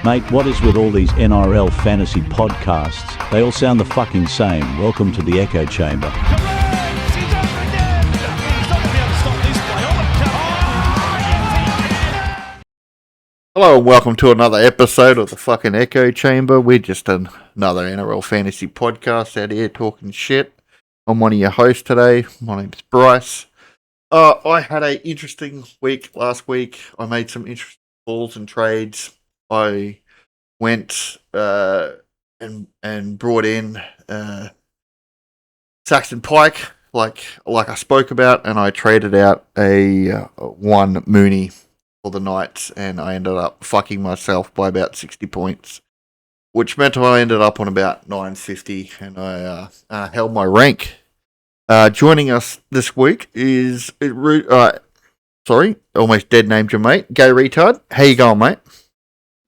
Mate, what is with all these NRL fantasy podcasts? They all sound the fucking same. Welcome to the echo chamber. Hello and welcome to another episode of the fucking echo chamber. We're just another NRL fantasy podcast out here talking shit. I'm one of your hosts today. My name's Bryce. I had an interesting week last week. I made some interesting calls and trades. I went and brought in Saxon Pike, like I spoke about, and I traded out a one Mooney for the Knights, and I ended up fucking myself by about 60 points, which meant I ended up on about 950, and I held my rank. Joining us this week is almost dead named your mate, Gay Retard. How you going, mate?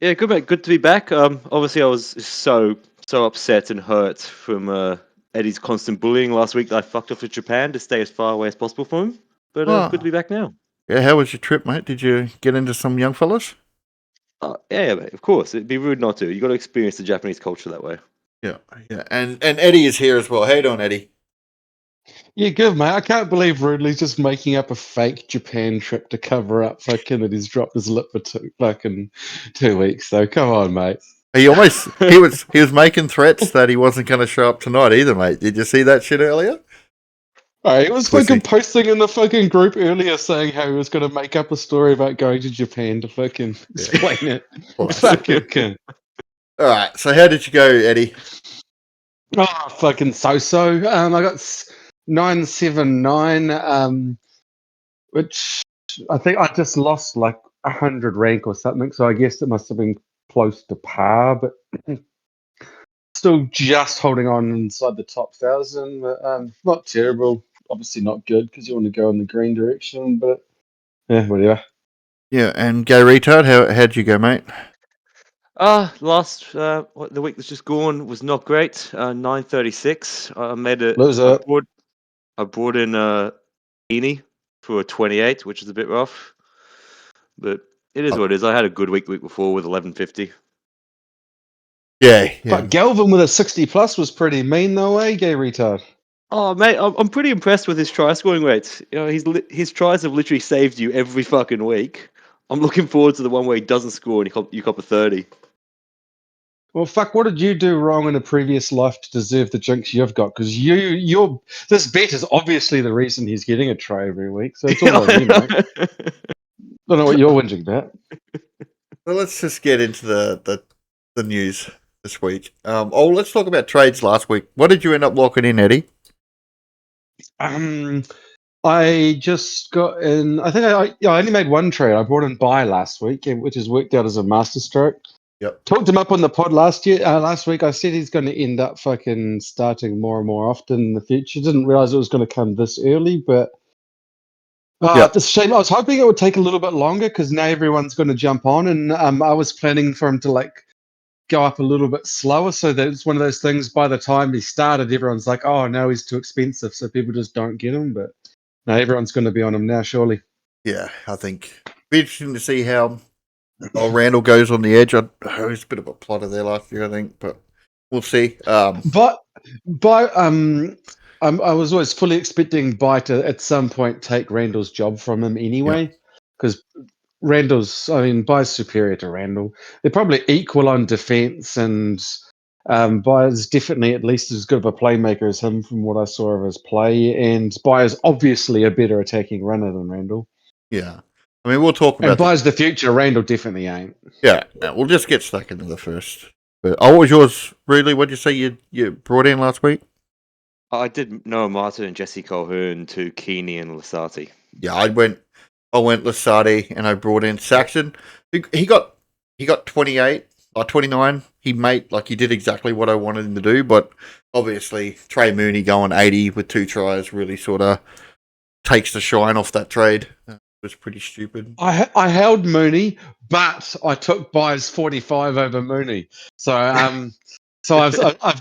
Yeah, good mate. Good to be back. Obviously I was so upset and hurt from Eddie's constant bullying last week that I fucked off to Japan to stay as far away as possible from him. But good to be back now. Yeah, how was your trip, mate? Did you get into some young fellas? Yeah, mate, of course. It'd be rude not to. You got to experience the Japanese culture that way. Yeah. And Eddie is here as well. How you doing, Eddie? Yeah, good, mate. I can't believe Ridley's just making up a fake Japan trip to cover up fucking that he's dropped his lip for 2 weeks. So come on, mate. He was making threats that he wasn't going to show up tonight either, mate. Did you see that shit earlier? He was fucking posting in the fucking group earlier saying how he was going to make up a story about going to Japan to fucking explain it. Fucking. All right. So how did you go, Eddie? Oh, fucking so-so. I got 979, which I think I just lost like 100 rank or something. So I guess it must have been close to par, but still just holding on inside the top 1,000. But, not terrible. Obviously not good because you want to go in the green direction, but yeah, whatever. Yeah, and Gay Retard, how'd you go, mate? The week that's just gone was not great. 936. I made it. Loser. I brought in Eni for a 28, which is a bit rough, but it is what it is. I had a good week the week before with 1150. Yeah. But Galvin with a 60 plus was pretty mean though, eh, Gay Retard? Oh, mate, I'm pretty impressed with his try scoring rates. You know, his tries have literally saved you every fucking week. I'm looking forward to the one where he doesn't score and you cop a 30. Well, fuck, what did you do wrong in a previous life to deserve the jinx you've got? Because this bet is obviously the reason he's getting a try every week, so it's all on you, mate. Don't know what you're whinging about. Well, let's just get into the news this week. Let's talk about trades last week. What did you end up locking in, Eddie? I just got in. I think I only made one trade. I brought in Buy last week, which has worked out as a masterstroke. Yep. Talked him up on the pod last week. I said he's going to end up fucking starting more and more often in the future. Didn't realize it was going to come this early, but it's a shame. I was hoping it would take a little bit longer because now everyone's going to jump on, and I was planning for him to go up a little bit slower. So that it's one of those things. By the time he started, everyone's like, "Oh, no, he's too expensive," so people just don't get him. But no, everyone's going to be on him now, surely. Yeah, I think it'll be interesting to see how Randall goes on the edge. He was a bit of a plotter there last year, I think, but we'll see. I was always fully expecting Buy to at some point take Randall's job from him anyway, because Buy's superior to Randall. They're probably equal on defense, and Buy's definitely at least as good of a playmaker as him from what I saw of his play, and Buy is obviously a better attacking runner than Randall. Yeah. I mean, we'll talk about... And Buy's the future, Randall definitely ain't. Yeah, we'll just get stuck into the first. But what was yours, really? What did you say you brought in last week? I did Noah Martin and Jesse Colquhoun to Keeney and Lasati. Yeah, I went Lasati and I brought in Saxon. He got 28 or 29. He did exactly what I wanted him to do, but obviously Trey Mooney going 80 with 2 tries really sort of takes the shine off that trade. It was pretty stupid. I held Mooney, but I took Buy's 45 over Mooney. So I've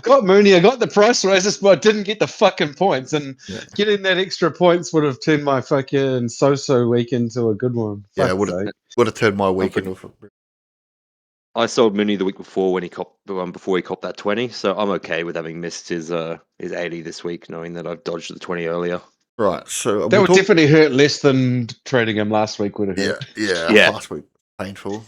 got Mooney. I got the price raises, but I didn't get the fucking points. And getting that extra points would have turned my fucking so-so week into a good one. Yeah, it would have turned my week into I sold Mooney the week before when he copped before he copped that 20, so I'm okay with having missed his 80 this week, knowing that I've dodged the 20 earlier. Right, so That would definitely hurt less than trading him last week would have hurt. Yeah. last week was painful.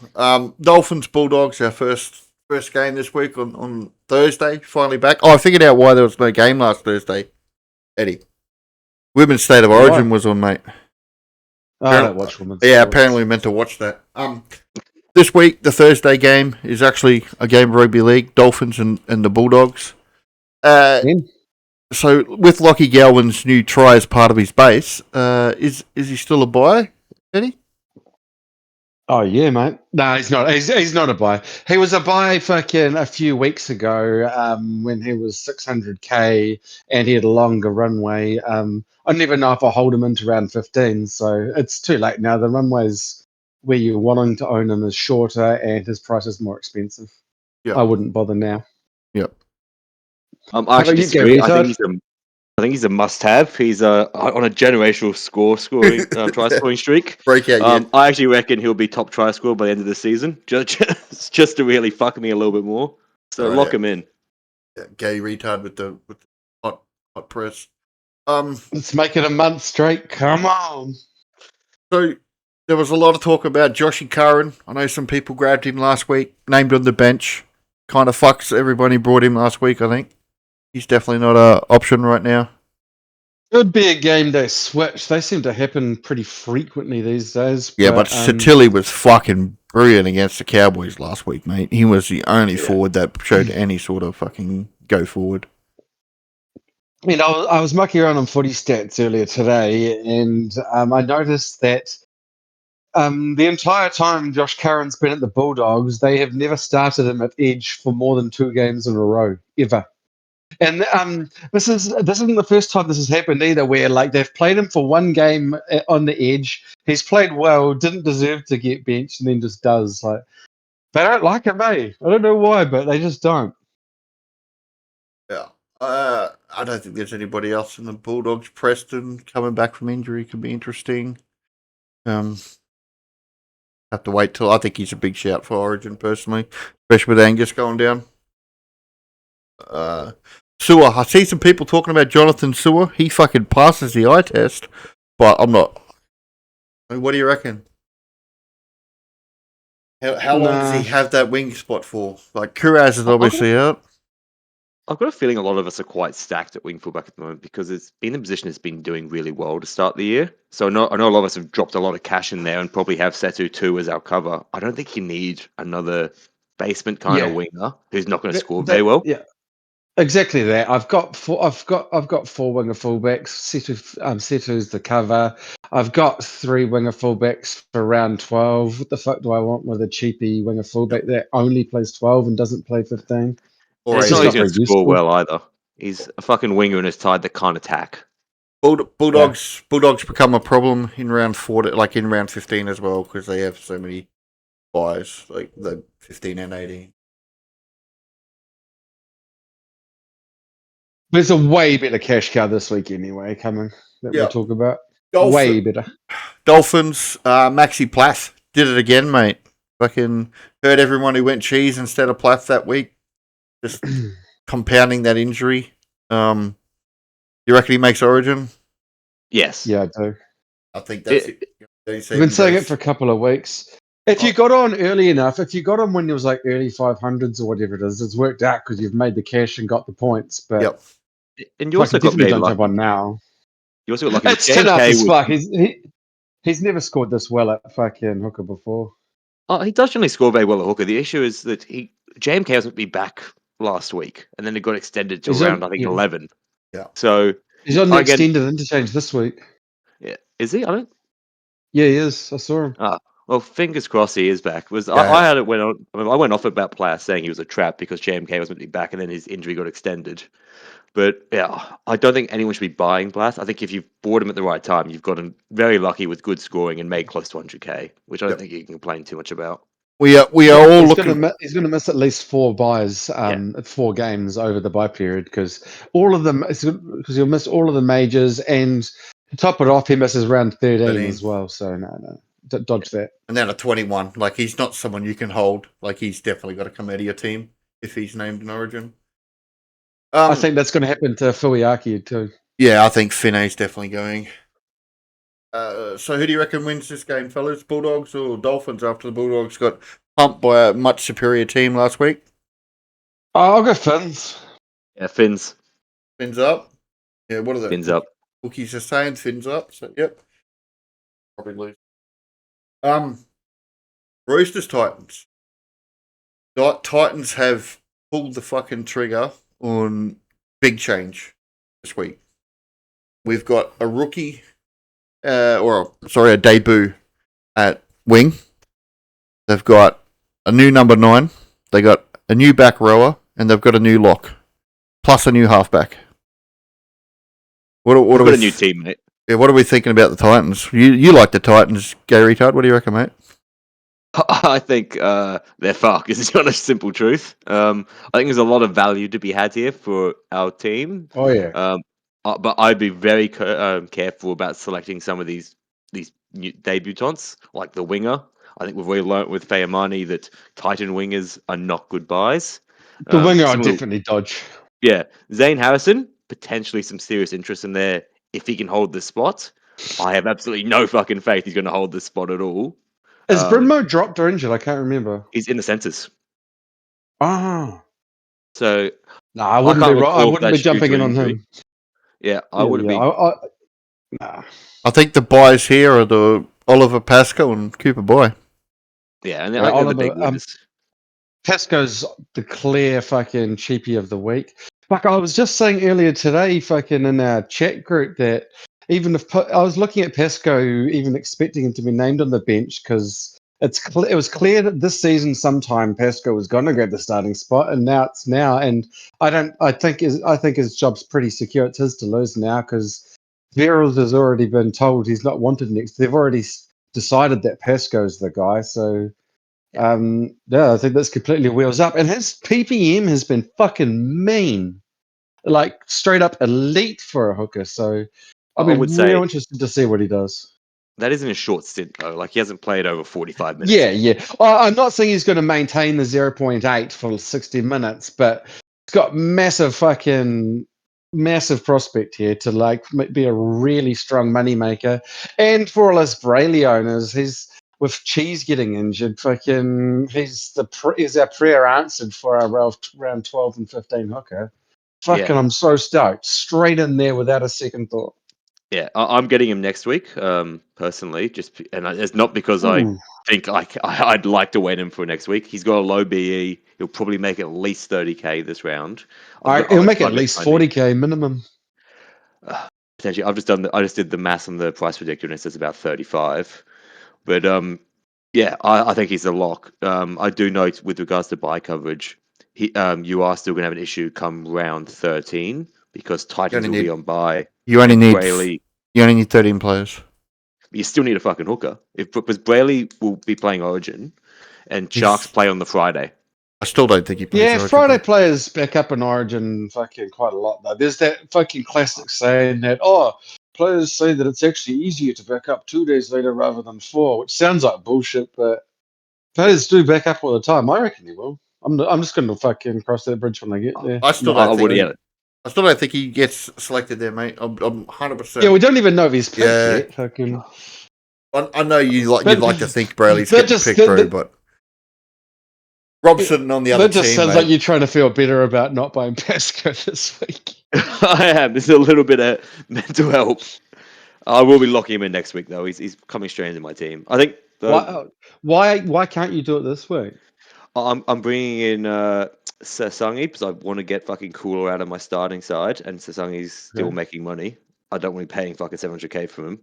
Dolphins Bulldogs, our first game this week on Thursday, finally back. Oh, I figured out why there was no game last Thursday, Eddie. Women's State of Origin was on, mate. I don't watch women's Yeah, sports. apparently meant to watch that. This week, the Thursday game is actually a game of rugby league, Dolphins and the Bulldogs. So, with Lockie Galvin's new try as part of his base, is he still a buy, Eddie? Oh yeah, mate. No, he's not. He's not a buy. He was a buy fucking a few weeks ago when he was 600k and he had a longer runway. I never know if I hold him into round 15, so it's too late now. The runways where you're wanting to own him is shorter and his price is more expensive. Yeah. I wouldn't bother now. Yep. I actually you, Gay disagree. Retard? I think he's a must-have. He's on a generational try scoring streak. Breakout. I actually reckon he'll be top try scorer by the end of the season, just to really fuck me a little bit more. So lock him in. Yeah, Gay Retard with the hot press. Let's make it a month straight. Come on. So there was a lot of talk about Joshy Curran. I know some people grabbed him last week, named on the bench. Kind of fucks everybody brought him last week, I think. He's definitely not an option right now. Could be a game day switch. They seem to happen pretty frequently these days. Yeah, but Satilli was fucking brilliant against the Cowboys last week, mate. He was the only forward that showed any sort of fucking go forward. I mean, I was mucking around on footy stats earlier today, and I noticed that the entire time Josh Curran's been at the Bulldogs, they have never started him at edge for more than 2 games in a row, ever. And this isn't the first time this has happened either, where like they've played him for 1 game on the edge. He's played well, didn't deserve to get benched, and then just does. Like they don't like him, eh? I don't know why, but they just don't. Yeah. I don't think there's anybody else in the Bulldogs. Preston coming back from injury could be interesting. Have to wait till I think he's a big shout for Origin personally, especially with Angus going down. Sewer. I see some people talking about Jonathan Sewer. He fucking passes the eye test, but I'm not. I mean, what do you reckon? How long does he have that wing spot for? Like Kuraz is obviously out. I've got a feeling a lot of us are quite stacked at wing fullback at the moment because it's been the position that's been doing really well to start the year. So I know a lot of us have dropped a lot of cash in there and probably have Setu 2 as our cover. I don't think you need another basement kind of winger who's not going to score very well. Yeah, exactly that. I've got 4 winger fullbacks. Setu's the cover. I've got 3 winger fullbacks for round 12. What the fuck do I want with a cheapy winger fullback that only plays 12 and doesn't play 15? It's not going to score well either. He's a fucking winger and is tied that can't attack. Bulldogs become a problem in round 4, like in round 15 as well, because they have so many buys, like the 15 and 18. There's a way better cash cow this week anyway coming that we'll talk about. Way better. Dolphins, Maxi Plath did it again, mate. Fucking heard everyone who went cheese instead of Plath that week. Just compounding that injury. You reckon he makes Origin? Yes. Yeah, I do. I think that's it. I've been saying it for a couple of weeks. If you got on early enough, if you got on when it was like early 500s or whatever it is, it's worked out because you've made the cash and got the points. But and you also got don't have one now. You also got lucky. It's 10 after Spark. He's never scored this well at fucking hooker before. Oh, he does generally score very well at hooker. The issue is that JMK hasn't been back last week, and then it got extended to around 11. Yeah. So he's on the extended interchange this week. Yeah, is he? I don't. Yeah, he is. I saw him. Well, fingers crossed he is back. I had it I went off about Plath saying he was a trap because JMK was meant to be back, and then his injury got extended. But yeah, I don't think anyone should be buying Plath. I think if you've bought him at the right time, you've gotten very lucky with good scoring and made close to 100k, which I don't think you can complain too much about. We are all looking. He's going to miss at least 4 buys, 4 games over the buy period because all of them. Because he'll miss all of the majors, and to top it off, he misses round 13 as well. So no. dodge that. And then a 21. Like, he's not someone you can hold. Like, he's definitely got to come out of your team if he's named in Origin. I think that's going to happen to Fuiaki too. Yeah, I think Finney's definitely going. So who do you reckon wins this game, fellas? Bulldogs or Dolphins after the Bulldogs got pumped by a much superior team last week? I'll go Finns. Yeah, Finns. Fins up. Yeah, what are the Fins up. bookies are saying? Fins up. So, yep. Probably lose. Roosters Titans. Titans have pulled the fucking trigger on big change this week. We've got a rookie, a debut at wing. They've got a new number 9. They got a new back rower, and they've got a new lock, plus a new halfback. What are we? A new team, mate. Yeah, what are we thinking about the Titans? You like the Titans, Gay Retard? What do you reckon, mate? I think they're fucked. It's not a simple truth. I think there's a lot of value to be had here for our team. Oh yeah. But I'd be very careful about selecting some of these new debutants, like the winger. I think we've already learnt with Fayamani that Titan wingers are not good buys. The winger I'd definitely dodge. Yeah, Zane Harrison, potentially some serious interest in there if he can hold this spot. I have absolutely no fucking faith he's going to hold this spot at all. Is Brynmo dropped or injured? I can't remember. He's in the census. Ah. So no, I wouldn't be jumping in on him. Yeah, I wouldn't be. Nah. I think the buys here are the Oliver Pascoe and Cooper Boy. Yeah, and I think they're the big winners. Pascoe's the clear fucking cheapie of the week. Fuck, I was just saying earlier today, fucking in our chat group, that even if I was looking at Pascoe, even expecting him to be named on the bench, because it was clear that this season sometime Pascoe was going to grab the starting spot, and now it's now. And I think his job's pretty secure. It's his to lose now because Verrills has already been told he's not wanted next. They've already decided that Pascoe's the guy. So yeah, I think that's completely wheels up. And his PPM has been fucking mean, like straight up elite for a hooker. So I'll be real interested to see what he does. That isn't a short stint though. Like he hasn't played over 45 minutes. Yeah. I'm not saying he's going to maintain the 0.8 for 60 minutes, but he's got massive prospect here to like be a really strong moneymaker. And for all us Brayley owners, he's with Cheese getting injured, fucking he's our prayer answered for our round 12 and 15 hooker. Fucking I'm so stoked. Straight in there without a second thought. Yeah, I'm getting him next week, personally. It's not because I think I'd like to wait him for next week. He's got a low BE. He'll probably make at least 30k this round. He'll make at least 40k minimum. Potentially, I just did the math on the price predictor, and it says about 35. But I think he's a lock. I do note with regards to buy coverage, you are still going to have an issue come round 13 because Titans will be on buy. You only need 13 players. But you still need a fucking hooker. Because Brayley will be playing Origin, and Sharks play on the Friday. I still don't think he plays Origin. Yeah, Friday players back up in Origin fucking quite a lot, though. There's that fucking classic saying that, players say that it's actually easier to back up 2 days later rather than 4, which sounds like bullshit, but players do back up all the time. I reckon he will. I'm just going to fucking cross that bridge when I get there. I still don't think he gets selected there, mate. I'm 100%. Yeah, we don't even know if he's picked yet. Fucking. I know you'd like to think Brayley's getting picked through, but Robson on the other team. That just sounds like you're trying to feel better about not buying Pascoe this week. I am. There's a little bit of mental health. I will be locking him in next week, though. He's coming straight into my team. I think. Why can't you do it this week? I'm bringing in Sasangi because I want to get fucking Cooler out of my starting side, and Sasangi's still making money. I don't want to be paying fucking 700k for him.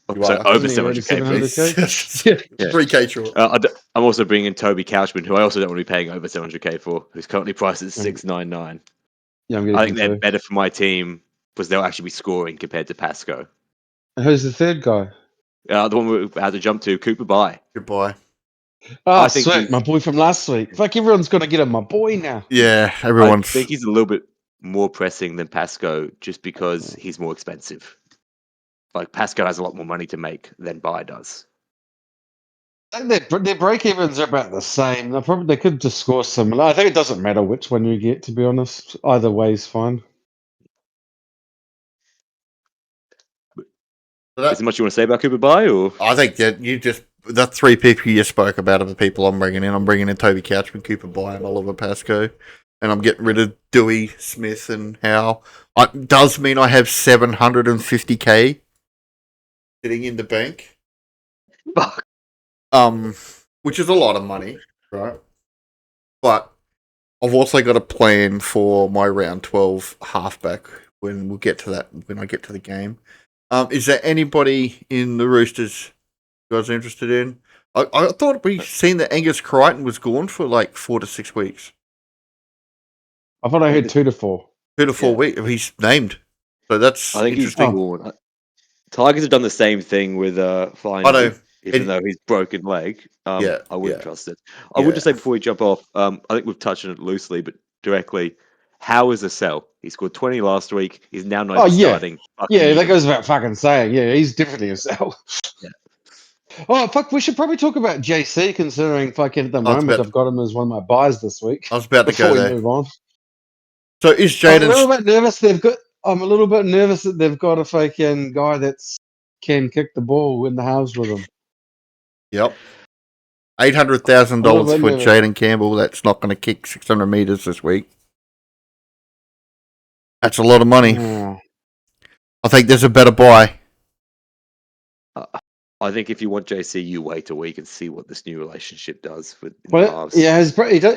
So over 700k for him. 3k short. I'm also bringing in Toby Couchman, who I also don't want to be paying over 700k for, who's currently priced at 699. Yeah, I think they're better for my team because they'll actually be scoring compared to Pascoe. And who's the third guy? The one we're about to jump to, Cooper Bye. Goodbye. Oh, sweet. My boy from last week. Fuck, everyone's going to get him my boy now. Yeah, everyone's. I think he's a little bit more pressing than Pascoe just because he's more expensive. Like, Pascoe has a lot more money to make than Bye does. I think their break-evens are about the same. They could just score similar. I think it doesn't matter which one you get, to be honest. Either way's fine. Is there much you want to say about Cooper Bye, or I think that the three people you just spoke about are the people I'm bringing in. I'm bringing in Toby Couchman, Cooper Bye, and Oliver Pascoe. And I'm getting rid of Dewey, Smith, and Howe. It does mean I have 750k sitting in the bank. fuck? Which is a lot of money, right? But I've also got a plan for my round 12 halfback when I get to the game. Is there anybody in the Roosters you guys are interested in? I thought we seen that Angus Crichton was gone for like 4 to 6 weeks. I thought I heard 2 to 4. 2 to 4 weeks. He's named. So that's I think he's interesting. gone. Tigers have done the same thing with Flying. I know. Even though he's broken leg, I wouldn't trust it. I would just say before we jump off, I think we've touched on it loosely, but directly, how is a sell? He scored 20 last week. He's now not starting. Yeah, that goes without fucking saying. Yeah, he's definitely a sell. Yeah. Oh, fuck, we should probably talk about JC, considering fucking at the moment I've got him as one of my buys this week. I was about to go there. Move on. So is Jaden... I'm a little bit nervous that they've got a fucking guy that can kick the ball in the halves with him. Yep. $800,000 for Jaden Campbell. That's not going to kick 600 metres this week. That's a lot of money. I think there's a better buy. I think if you want JC, you wait a week and see what this new relationship does with halves. Yeah,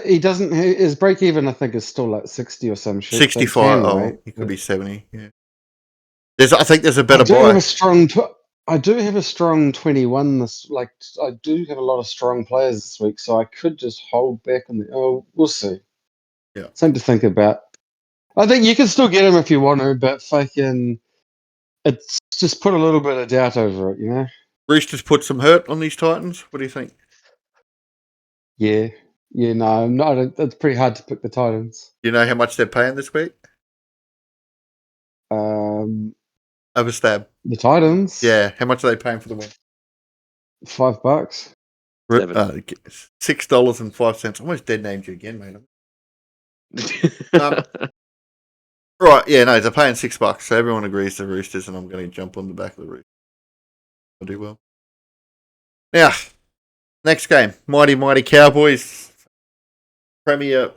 he doesn't. His break even, I think, is still like 60 or some shit. 65. He could be 70. Yeah. I think there's a better buy. I do have a strong 21. I do have a lot of strong players this week, so I could just hold back on the. Oh, we'll see. Yeah, something to think about. I think you can still get him if you want to, but fucking, it's just put a little bit of doubt over it, you know. Roosters put some hurt on these Titans. What do you think? Yeah, no, it's pretty hard to pick the Titans. You know how much they're paying this week? Overstab. The Titans? Yeah, how much are they paying for the win? $5. $6.05. Almost dead named you again, mate. Right, yeah, no, they're paying $6, so everyone agrees the Roosters, and I'm going to jump on the back of the Roosters. I'll do well. Now, next game, mighty Cowboys, premier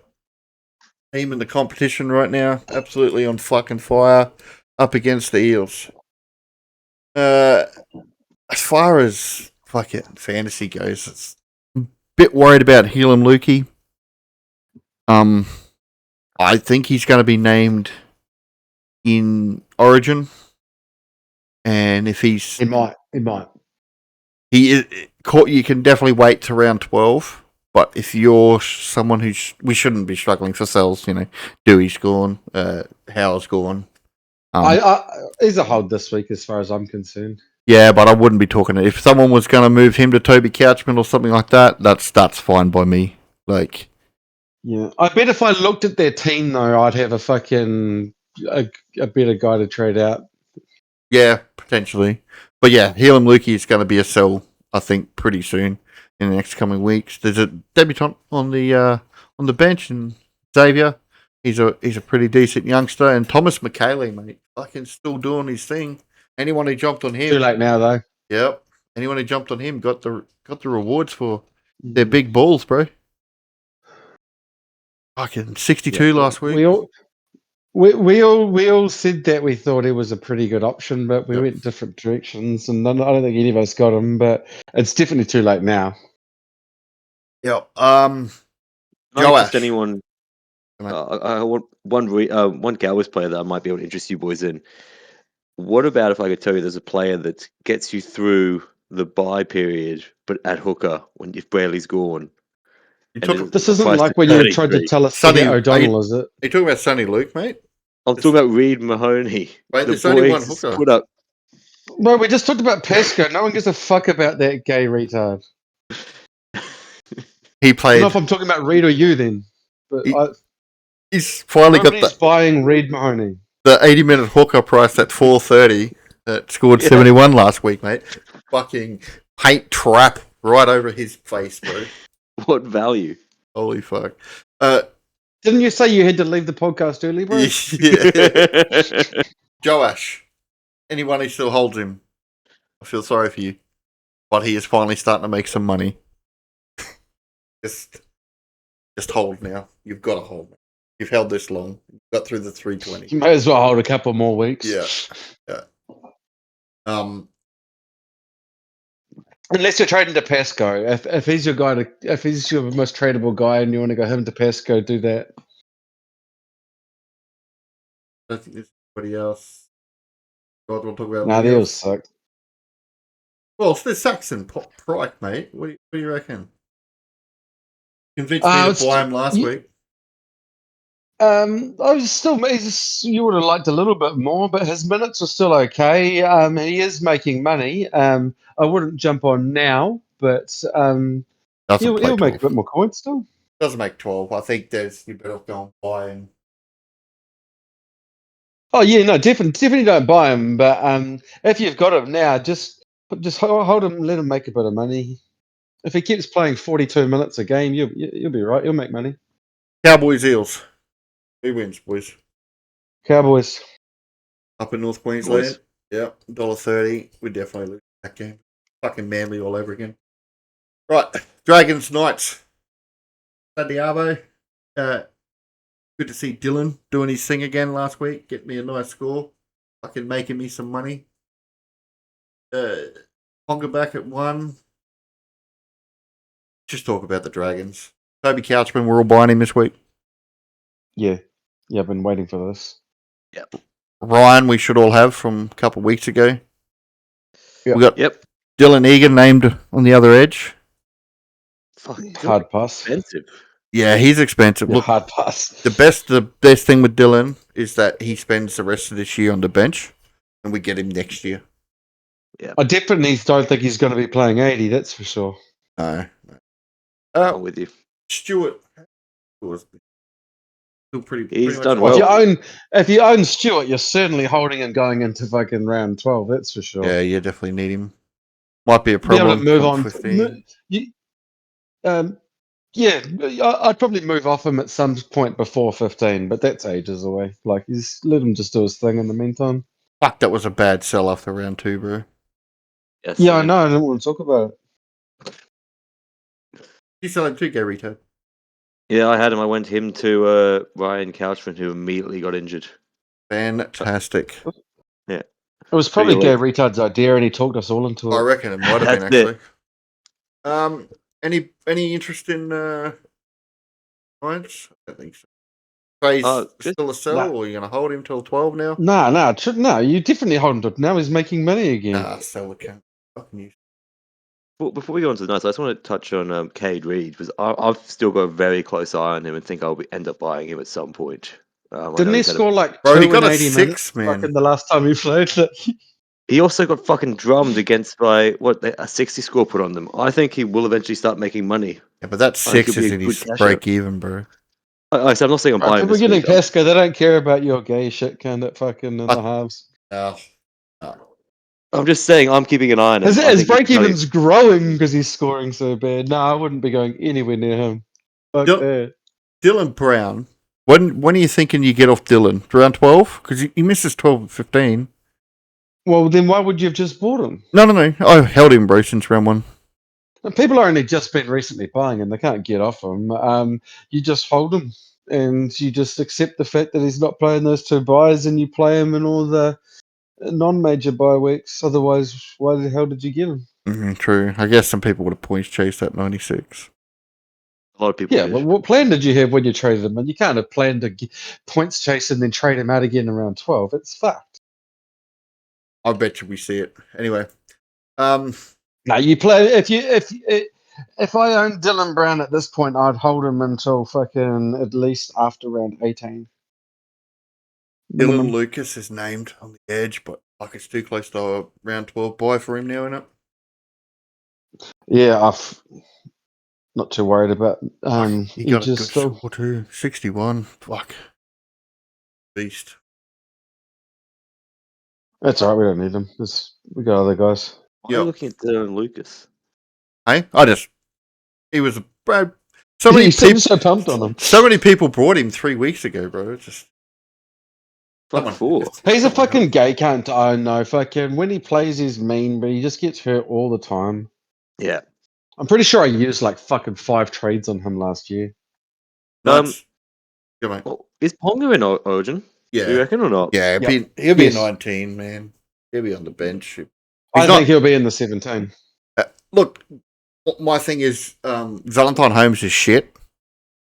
team in the competition right now, absolutely on fucking fire, up against the Eels. As far as fucking fantasy goes, it's a bit worried about Helam Lukey. I think he's going to be named in Origin, and if he's... It might. He is, you can definitely wait to round 12, but if you're someone we shouldn't be struggling for sells, you know, Dewey's gone, Howe's gone. He's a hold this week as far as I'm concerned. Yeah, but I wouldn't be talking. If someone was going to move him to Toby Couchman or something like that, that's fine by me. Like, yeah, I bet if I looked at their team though, I'd have a fucking a better guy to trade out. Yeah, potentially. But yeah, Helam Lukey is going to be a sell, I think, pretty soon in the next coming weeks. There's a debutant on the bench, and Xavier. He's a pretty decent youngster, and Thomas McKaylee, mate, fucking still doing his thing. Anyone who jumped on him, too late now though. Yep. Anyone who jumped on him got the rewards for their big balls, bro. Fucking 62 last week. We all said that we thought he was a pretty good option, but we went different directions, and I don't think any of us got him. But it's definitely too late now. Yep. Just anyone. I want one Cowboys player that I might be able to interest you boys in. What about if I could tell you there's a player that gets you through the bye period, but at hooker if Bradley's gone? This isn't like when you tried to tell us Sonny O'Donnell, is it? Are you talking about Sonny Luke, mate? I'm talking about Reed Mahoney. Wait, there's only one hooker. Put up. No, we just talked about Pascoe. No one gives a fuck about that gay retard. He played. I don't know if I'm talking about Reed or you then. But he's finally got buying Reed Mahoney. The 80-minute hooker price at $4.30 that scored 71 last week, mate. Fucking paint trap right over his face, bro. What value? Holy fuck. Didn't you say you had to leave the podcast early, bro? Yeah. Joash, anyone who still holds him, I feel sorry for you. But he is finally starting to make some money. Just hold now. You've got to hold. You've held this long. You got through the 320. You may as well hold a couple more weeks. Yeah. Unless you're trading to Pesco. If he's your guy if he's your most tradable guy and you want to go him to Pesco, do that. I don't think there's anybody else. God, we'll talk about Nah, Wheels. they'll suck. Well, it's the Saxon Prike, mate. What do you reckon? Convinced me to buy him last week. I was still. You would have liked a little bit more, but his minutes are still okay. He is making money. I wouldn't jump on now, but he'll make a bit more coins still. Doesn't make 12. I think you better go and buy him. Oh yeah, no, definitely don't buy him. But if you've got him now, just hold him, let him make a bit of money. If he keeps playing 42 minutes a game, you'll be right. You'll make money. Cowboys Eels. Who wins, boys? Cowboys. Up in North Queensland. Yeah, $1.30. We definitely lose that game. Fucking Manly all over again. Right, Dragons Knights. Diabo. Good to see Dylan doing his thing again last week. Getting me a nice score. Fucking making me some money. Ponga back at 1. Just talk about the Dragons. Toby Couchman, we're all buying him this week. Yeah, I've been waiting for this. Yep. Ryan, we should all have from a couple of weeks ago. Yep. We got Dylan Egan named on the other edge. Hard pass. Expensive. Yeah, he's expensive. Look, hard pass. The best thing with Dylan is that he spends the rest of this year on the bench, and we get him next year. Yeah, I definitely don't think he's going to be playing 80. That's for sure. No. I'm with you. Stewart was still pretty. He's pretty done much well. If you own Stewart, you're certainly holding him going into fucking round 12. That's for sure. Yeah, you definitely need him. Might be a Be able problem. to move on. 15. Yeah, I'd probably move off him at some point before 15, but that's ages away. Like, let him just do his thing in the meantime. Fuck, that was a bad sell after round 2, bro. Yes, Yeah, I know. I don't want to talk about it. You sell him too, Gay Retard. Yeah, I had him. I went him to Ryan Couchman, who immediately got injured. Fantastic. Yeah. It was probably Gay Retard's idea, and he talked us all into it. I reckon it might have been, actually. Any interest in Giants? I don't think so. Trey's still a sell, or are you going to hold him till 12 now? No, you definitely hold him to now. He's making money again. Sell the count. Well, before we go on to the Knights, I just want to touch on Cade Reed, because I've still got a very close eye on him and think I'll end up buying him at some point. Didn't he score like 2 he got a 6, minutes, man. Fucking the last time he played it. He also got fucking drummed against by a 60 score put on them. I think he will eventually start making money. Yeah, but that 6 is in his break even, bro. I'm not saying I'm buying People this. getting Pesco, they don't care about your gay shit kind of fucking in the halves. No. I'm just saying I'm keeping an eye on him. His break even's growing because he's scoring so bad. No, I wouldn't be going anywhere near him. Fuck that. Dylan Brown. When are you thinking you get off Dylan? Around 12? Because he misses 12 and 15. Well, then why would you have just bought him? No. I held him, bro, since round 1. People are only just been recently buying him. They can't get off him. You just hold him, and you just accept the fact that he's not playing those 2 buys, and you play him in all the non-major bye weeks. Otherwise, why the hell did you get him? True. I guess some people would have points chased that 96. A lot of people. Yeah, but what plan did you have when you traded him? And you can't have planned to points chase and then trade him out again around 12. It's fucked. I bet you we see it. Anyway. No, you play if I owned Dylan Brown at this point, I'd hold him until fucking at least after round 18. Dylan Lucas is named on the edge, but like it's too close to a round 12 buy for him now, isn't it? Yeah, not too worried about. He got a good score too. 61. Fuck. Beast. That's alright. We don't need him. We got other guys. I'm looking at Dylan Lucas. Hey, he was bro. So many You seem people, so pumped on him. so many people brought him 3 weeks ago, bro. It's just Fuck four. He's a fucking gay cunt. I know. Fucking when he plays, he's mean, but he just gets hurt all the time. Yeah. I'm pretty sure I used like fucking 5 trades on him last year. nuts. Good mate. Well, is Ponga in Origin? Do you Yeah, reckon or not? yeah. Yep. He'll be Yes. 19, man. He'll be on the bench. I not- think he'll be in the 17. Look, my thing is, Valentine Holmes is shit.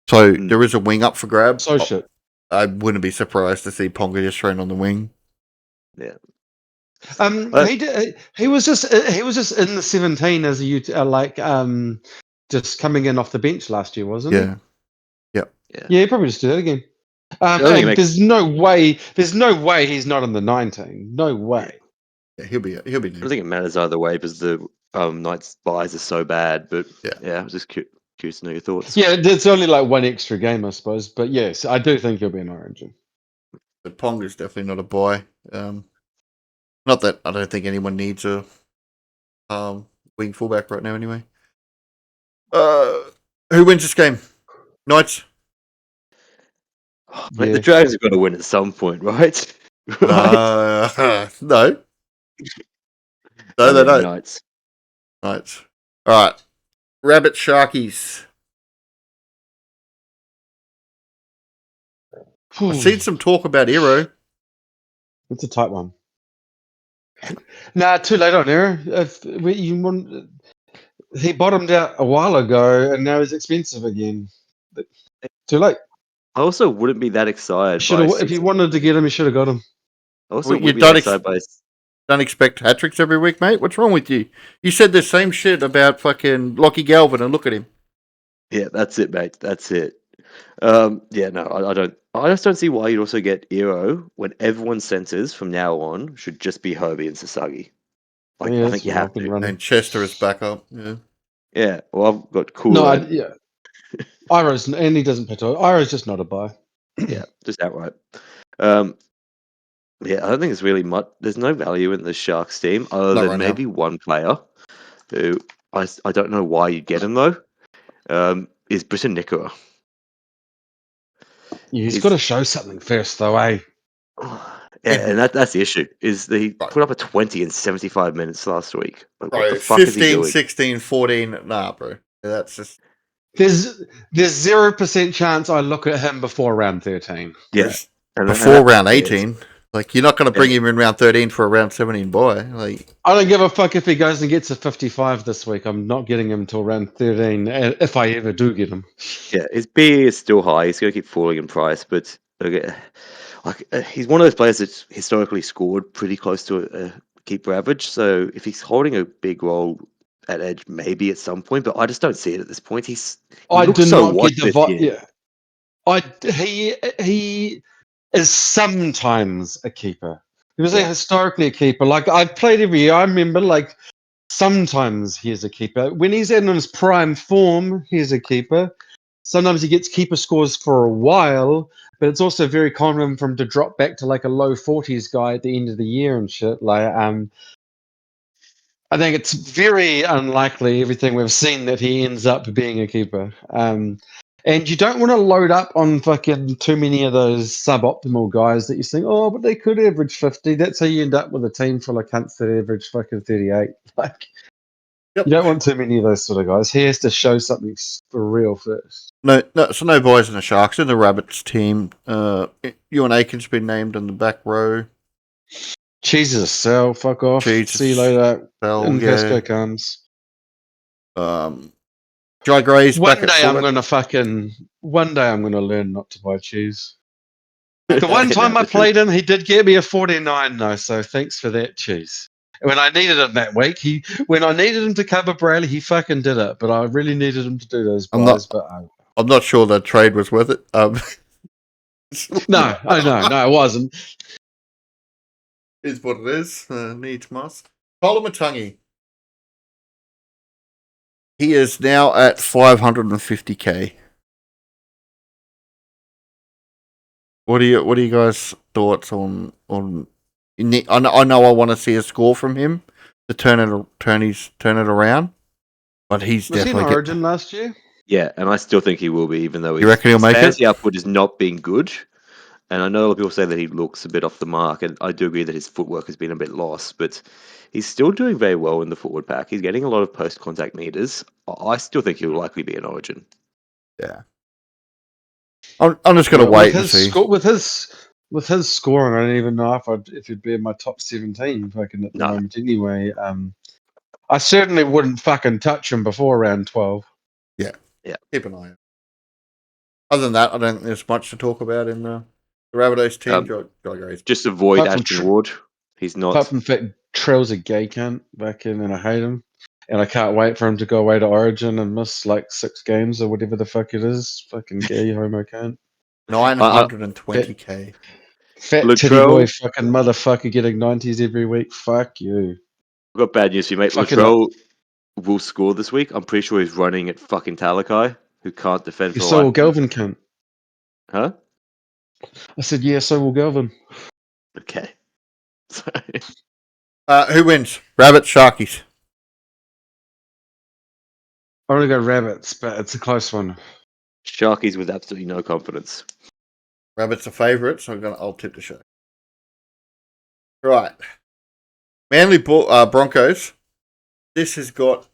So there is a wing up for grabs. So shit. I wouldn't be surprised to see Ponga just thrown on the wing. Yeah. He was just in the 17 as a just coming in off the bench last year, wasn't he? Yeah. Yeah, he probably just do that again. I think it And makes- there's no way he's not in the 19. No way. Yeah, he'll be I don't new. think it matters either way because the Knights buys are so bad. But Yeah. I was just curious to know your thoughts. Yeah, it's only like one extra game, I suppose. But yes, I do think he'll be in Origin. But Ponga's definitely not a buy. Not that I don't think anyone needs a wing fullback right now anyway. Who wins this game? Knights? Mate, Yeah. the Dragons have got to win at some point, right? No. No, they don't. Knights. Knights. Alright. Rabbit Sharkies. I've seen some talk about Hero. It's a tight one. Nah, too late on Aero. He bottomed out a while ago, and now he's expensive again. But too late. I also wouldn't be that excited. If you wanted to get him, you should have got him. I also Well, you wouldn't be don't that excited by. Don't expect hat tricks every week, mate. What's wrong with you? You said the same shit about fucking Lockie Galvin, and look at him. Yeah, that's it, mate. That's it. No, I don't. I just don't see why you'd also get Eero when everyone's centers from now on should just be Hobie and Sasagi. I Yeah, think you have to. And Chester is back up. Yeah. Yeah, well, I've got cool. No, Iro's, and he doesn't pay. Iro's just not a buy. Yeah, just outright. Yeah, I don't think there's really much. There's no value in the Sharks team other Not than right now. maybe one player who I don't know why you'd get him though. Is Britton Nicola. He's got to show something first, though, eh? Yeah, and that's the issue. Is he put up a 20 in 75 minutes last week? Like, what Bro, the fuck is he 15, doing? 16, 14. Nah, bro. That's just. There's 0% chance I look at him before round 13. Yeah, Before round 18. Like, you're not going to bring him in round 13 for a round 17 buy. Like, I don't give a fuck if he goes and gets a 55 this week. I'm not getting him till round 13, if I ever do get him. Yeah, his B is still high. He's going to keep falling in price, but he's one of those players that's historically scored pretty close to a keeper average. So if he's holding a big role at edge, maybe at some point, but I just don't see it at this point. He looks so washed this year. Yeah, he is sometimes a keeper. He was historically a keeper. Like, I've played every year. I remember, like, sometimes he's a keeper. When he's in his prime form, he's a keeper. Sometimes he gets keeper scores for a while, but it's also very common for him to drop back to like a low 40s guy at the end of the year and shit. Like, I think it's very unlikely, everything we've seen, that he ends up being a keeper. And you don't want to load up on fucking too many of those suboptimal guys that you think, oh, but they could average 50. That's how you end up with a team full of cunts that average fucking 38. Like, you don't want too many of those sort of guys. He has to show something for real first. no, so no boys in the Sharks. In the Rabbits team, Ewan Aiken's been named in the back row. Jesus, sell, fuck off. Jesus, See you later. Sell, And yeah. Casco comes. Jai Gray's One back at day I'm gonna learn not to buy cheese. The one time I played him, he did get me a 49 though, so thanks for that, cheese. When I needed him that week, when I needed him to cover Brayley, he fucking did it. But I really needed him to do those buys. I'm not sure the trade was worth it. No, it wasn't. Is what it is. Needs must. Colin Matungi. He is now at 550k. What are you guys' thoughts on? I know I want to see a score from him to turn it around. But he's Was he in definitely Origin last year? Yeah, and I still think he will be, even though You reckon he'll his make it? fantasy output has not been good. And I know a lot of people say that he looks a bit off the mark, and I do agree that his footwork has been a bit lost, but he's still doing very well in the forward pack. He's getting a lot of post-contact meters. I still think he'll likely be in Origin. Yeah. I'm just going to wait and see. With his scoring, I don't even know if he'd be in my top 17 fucking at the No. moment anyway. I certainly wouldn't fucking touch him before round 12. Yeah. Yeah. Keep an eye out. Other than that, I don't think there's much to talk about in the Rabbitohs team. Joy Gray's. Just avoid Apart from Ashton Ward. He's Apart not. from the fact Trell's a gay cunt back in, and I hate him. And I can't wait for him to go away to Origin and miss like 6 games or whatever the fuck it is. Fucking gay homo cunt. 920k. Fat titty Latrell- boy fucking motherfucker getting 90s every week. Fuck you. I've got bad news for you, mate. Fucking Latrell will score this week. I'm pretty sure he's running at fucking Talakai, who can't defend for So will life. Galvin cunt. Huh? I said, yeah, so will Galvin. Okay. Who wins? Rabbits, Sharkies. I'm going to go Rabbits, but it's a close one. Sharkies with absolutely no confidence. Rabbits are favourites, so I'll tip the show. Right. Manly Broncos. This has got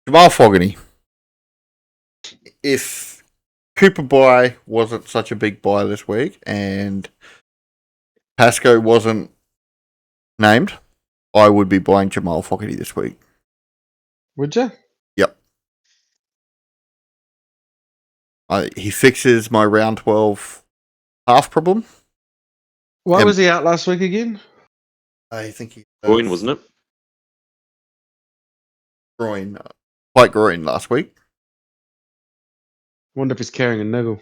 Jamal Fogarty. If Cooper buy wasn't such a big buy this week and Pascoe wasn't named, I would be buying Jamal Fogarty this week. Would you? Yep. He fixes my round 12 half problem. Why Yeah. was he out last week again? I think he Groin, wasn't it? groin, quite groin last week. Wonder if he's carrying a niggle.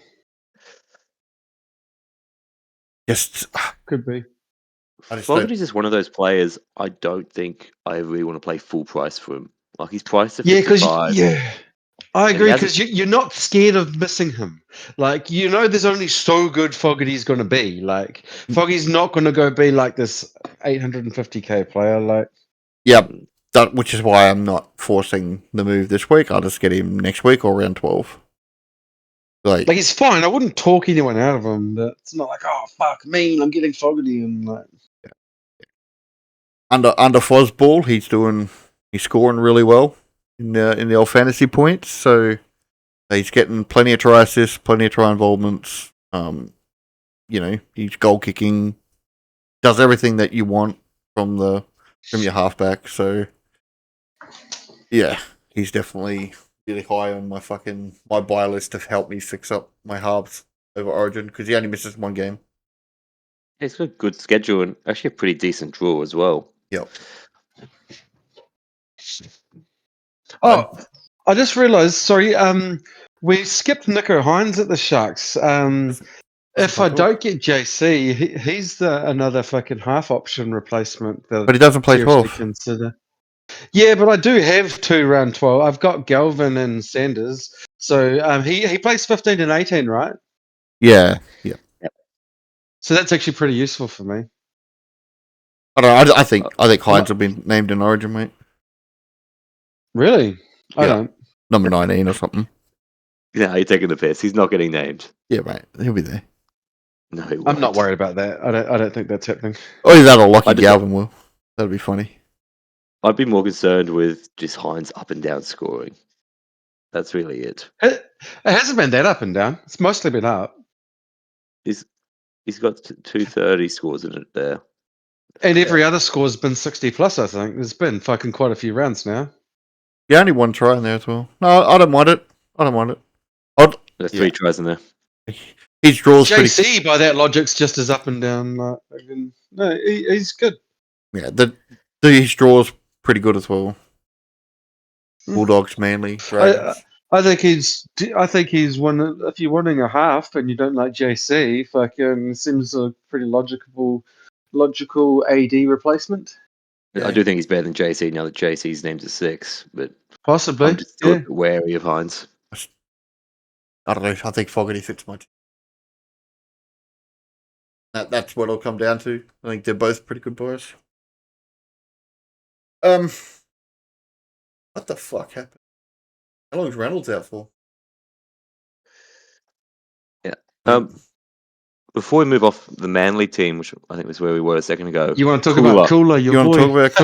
Just Could be. I just Fogarty's just one of those players I don't think I really want to play full price for him. Like, he's priced at Yeah, because 55. I And agree he hasn't- because you're not scared of missing him. Like there's only so good Fogarty's going to be. Like Foggy's not going to go be like this 850k player. Like Yep. Which is why I'm not forcing the move this week. I'll just get him next week or round 12. like he's fine. I wouldn't talk anyone out of him, but it's not like, oh fuck me, I'm getting Fogarty and like. Under Fosball, he's scoring really well in the old fantasy points. So he's getting plenty of try assists, plenty of try involvements. He's goal kicking, does everything that you want from your halfback. So yeah, he's definitely really high on my buy list to help me fix up my halves over Origin because he only misses one game. He's got a good schedule and actually a pretty decent draw as well. Yep. Oh, I just realised. Sorry, we skipped Nico Hines at the Sharks. If I don't get JC, he's another fucking half option replacement. But he doesn't play seriously 12. consider. Yeah, but I do have 2 round 12. I've got Galvin and Sanders. So he plays 15 and 18, right? Yeah. So that's actually pretty useful for me. I don't know. I think Hines will be named in Origin, mate. Really? I Yeah. don't. Number 19 or something. Yeah, you're taking the piss. He's not getting named. Yeah, mate. He'll be there. No, he I'm won't. not worried about that. I don't think that's happening. Oh, is that a Lockie I just- Galvin will? That'd be funny. I'd be more concerned with just Hines up and down scoring. That's really it. It hasn't been that up and down. It's mostly been up. He's got 230 scores in it there. And every other score's been 60 plus, I think. There's been fucking quite a few rounds now. Yeah, only one try in there as well. No, I don't mind it. There's 3 tries in there. His draws pretty. JC, by that logic's just as up and down. No, he's good. Yeah, his draws pretty good as well. Mm. Bulldogs, Manly, Dragons. I think he's one. If you're wanting a half and you don't like JC, fucking seems a pretty logical AD replacement. Yeah. I do think he's better than JC now that JC's named at 6, but Possibly. I'm just still a bit wary of Hines. I don't know. I think Fogarty fits my team. That's what it'll come down to. I think they're both pretty good boys. What the fuck happened? How long's Reynolds out for? Yeah. Before we move off the Manly team, which I think was where we were a second ago. You want to talk about Cooler, your You want boy? to talk about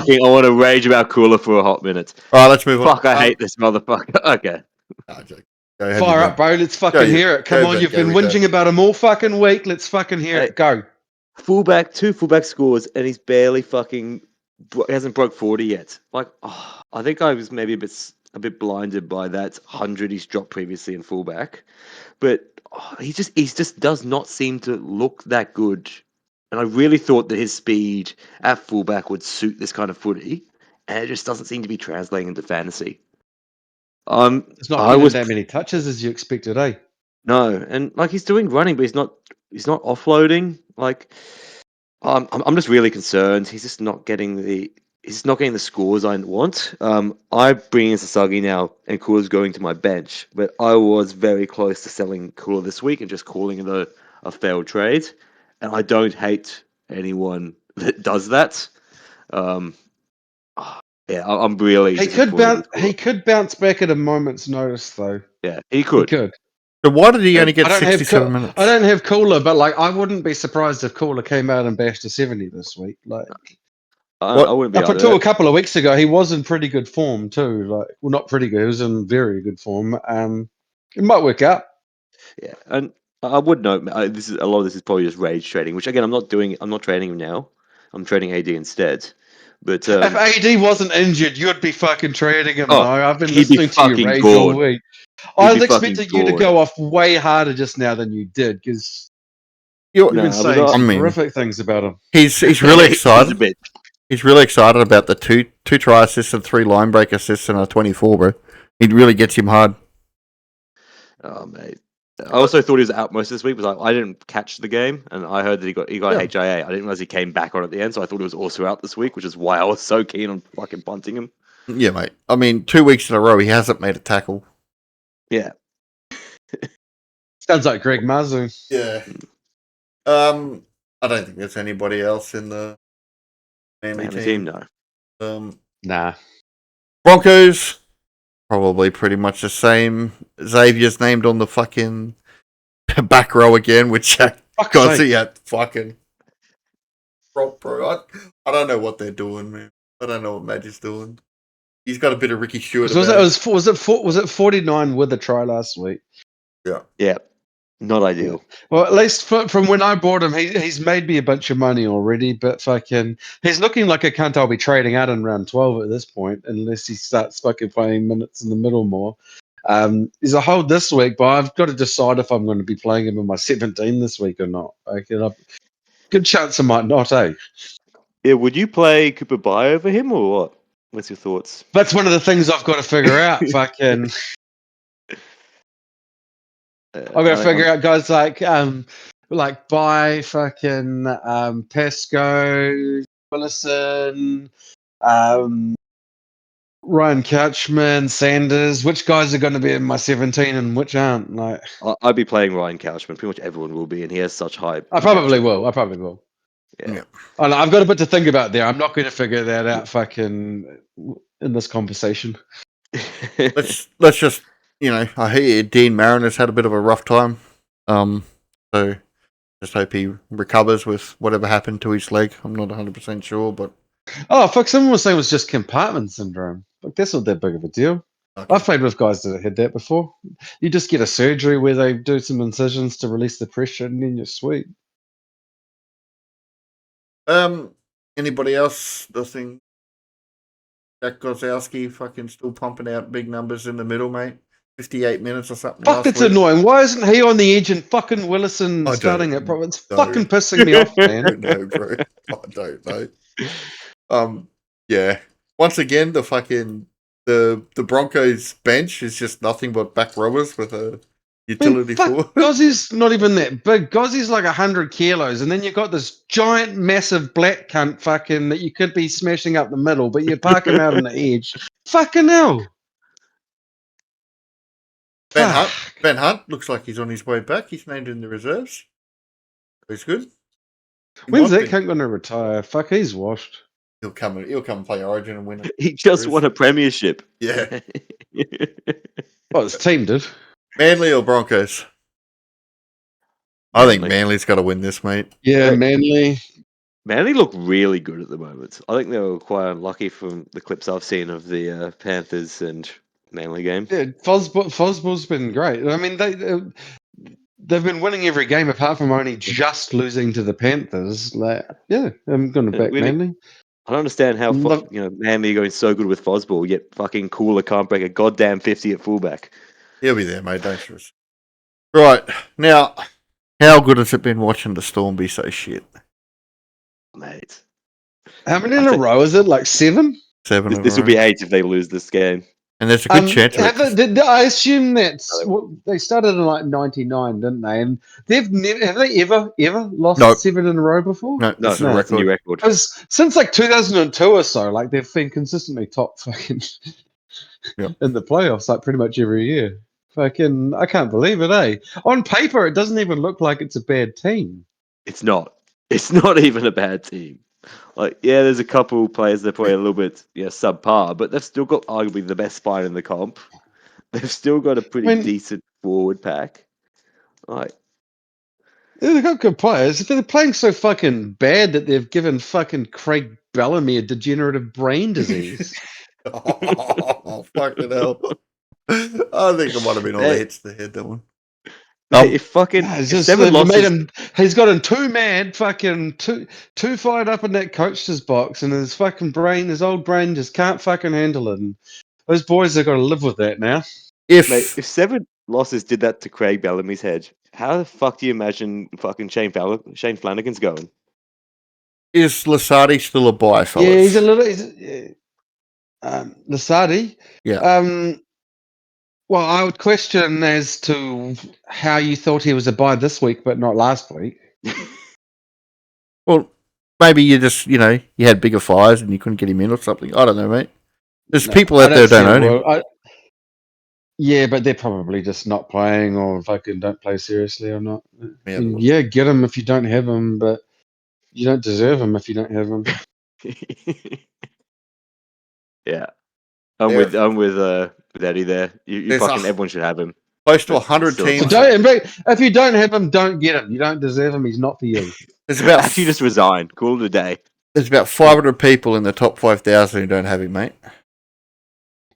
Cooler? I want to rage about Cooler for a hot minute. All right, let's move on. Fuck, I hate this motherfucker. Okay. Nah, joke. Go ahead, Fire you up, bro. Let's fucking hear it. Come go, on, Vic, you've go, been we go. whinging about him all fucking week. Let's fucking hear it. Go. Two fullback scores, and he's barely fucking hasn't broke 40 yet. Like, I think I was maybe a bit blinded by that 100 he's dropped previously in fullback, but he just does not seem to look that good. And I really thought that his speed at fullback would suit this kind of footy, and it just doesn't seem to be translating into fantasy. It's not getting that many touches as you expected, eh? No, and like he's doing running, but he's not offloading. Like, I'm just really concerned. He's not getting the scores I want. I bring in Sasagi now, and Cooler's going to my bench, but I was very close to selling Cooler this week and just calling it a failed trade. And I don't hate anyone that does that. Yeah, I'm really. He could bounce back at a moment's notice, though. Yeah, he could. So why did he only get 67 minutes? I don't have Cooler, but like I wouldn't be surprised if Cooler came out and bashed a 70 this week. Like, I wouldn't be up until a couple of weeks ago, he was in pretty good form too. Like, well, not pretty good. He was in very good form. It might work out. Yeah, and I would note a lot of this is probably just rage trading, which again I'm not doing. I'm not trading him now. I'm trading AD instead. But if AD wasn't injured, you'd be fucking trading him. I've been listening to you rage all week. I was expecting you to go off way harder just now than you did because you've been saying some horrific things about him. He's really excited. He's really excited about the two try assists and 3 line break assists and a 24, bro. It really gets him hard. Oh mate. I also thought he was out most of this week, but I didn't catch the game, and I heard that he got HIA. I didn't realize he came back on at the end, so I thought he was also out this week, which is why I was so keen on fucking punting him. Yeah, mate. I mean, 2 weeks in a row, he hasn't made a tackle. Yeah. Sounds like Greg Mazu. Yeah. I don't think there's anybody else in the Manly team. No. Nah. Broncos. Probably pretty much the same. Xavier's named on the fucking back row again with Jack Gozzi at fucking prop pro. I don't know what they're doing, man. I don't know what Magic's doing. He's got a bit of Ricky Stewart. Was it 49 with a try last week? Yeah. Yeah. Not ideal. Well, at least from when I bought him, he's made me a bunch of money already. But fucking, he's looking like a cunt I'll be trading out in round 12 at this point, unless he starts fucking playing minutes in the middle more. He's a hold this week, but I've got to decide if I'm going to be playing him in my 17 this week or not. Good chance I might not, eh? Yeah, would you play Cooper Bye over him or what? What's your thoughts? That's one of the things I've got to figure out. Fucking. I've got to figure out guys like Bye, fucking Pesco, Willison, Ryan Couchman, Sanders. Which guys are going to be in my 17 and which aren't? Like, I'd be playing Ryan Couchman. Pretty much everyone will be, and he has such hype. I probably will. Yeah. I've got a bit to think about there. I'm not going to figure that out fucking in this conversation. Let's just, I hear Dean Mariner's had a bit of a rough time. So just hope he recovers with whatever happened to his leg. I'm not 100% sure, but... Oh, fuck, someone was saying it was just compartment syndrome. Like, that's not that big of a deal. Okay. I've played with guys that had that before. You just get a surgery where they do some incisions to release the pressure and then you're sweet. Anybody else listening? Jack Gozowski fucking still pumping out big numbers in the middle, mate. 58 minutes or something. Fuck, it's annoying. Why isn't he on the edge and fucking Willison starting it, bro? It's fucking pissing me off, man. I don't know, bro. I don't know. Yeah. Once again, the Broncos bench is just nothing but back rowers with a utility forward. Gozzi's not even that big. Gozzi's like 100 kilos, and then you've got this giant, massive black cunt fucking that you could be smashing up the middle, but you park him out on the edge. Fucking hell. Ben Hunt looks like he's on his way back. He's named in the reserves. He's good. When's that cunt going to retire? Fuck, he's washed. He'll come and play Origin and win it. He just won a premiership. Yeah. Well, his team did. Manly or Broncos? I think Manly's got to win this, mate. Yeah, Manly. Manly look really good at the moment. I think they were quite unlucky from the clips I've seen of the Panthers and Manly game. Yeah, Fosbull's been great. I mean, they've been winning every game apart from only just losing to the Panthers. Like, yeah, I'm going to back Really? Manly. I don't understand how Look- Manly are going so good with Fosbull, yet fucking Cooler can't break a goddamn 50 at fullback. He'll be there, mate. Don't stress. Right now, how good has it been watching the Storm be so shit? Mate. How many in a row is it? Like 7? 7. This will be 8 if they lose this game. And there's a good chance of it. I assume they started in like 99, didn't they? And have they ever lost 7 in a row before? No, That's a a new record. Because since like 2002 or so, like they've been consistently top fucking in the playoffs, like pretty much every year. Fucking, I can't believe it, eh? On paper, it doesn't even look like it's a bad team. It's not. It's not even a bad team. Like, yeah, there's a couple players that are probably a little bit subpar, but they've still got arguably the best spine in the comp. They've still got a pretty decent forward pack. Like, yeah, they've got good players. If they're playing so fucking bad that they've given fucking Craig Bellamy a degenerative brain disease. Oh, fucking hell. I think it might have been all the hits to the head, that one. if fucking seven losses, he's got him too mad, fucking too fired up in that coach's box, and his fucking brain, his old brain, just can't fucking handle it. And those boys have got to live with that now. If 7 losses did that to Craig Bellamy's head, how the fuck do you imagine fucking Shane Flanagan's going? Is Lasardi still a buy, fellas? Yeah, he's a little. Lasardi. Yeah. Well, I would question as to how you thought he was a buy this week, but not last week. Well, maybe you just, you had bigger fires and you couldn't get him in or something. I don't know, mate. There's people out there who don't own him. Yeah, but they're probably just not playing or fucking don't play seriously or not. Yeah, get him if you don't have him, but you don't deserve him if you don't have him. Yeah. I'm with Eddie there. You fucking everyone should have him. Close to 100 teams. If you don't have him, don't get him. You don't deserve him. He's not for you. There's about actually just resign. Call it a day. There's about 500 people in the top 5,000 who don't have him, mate.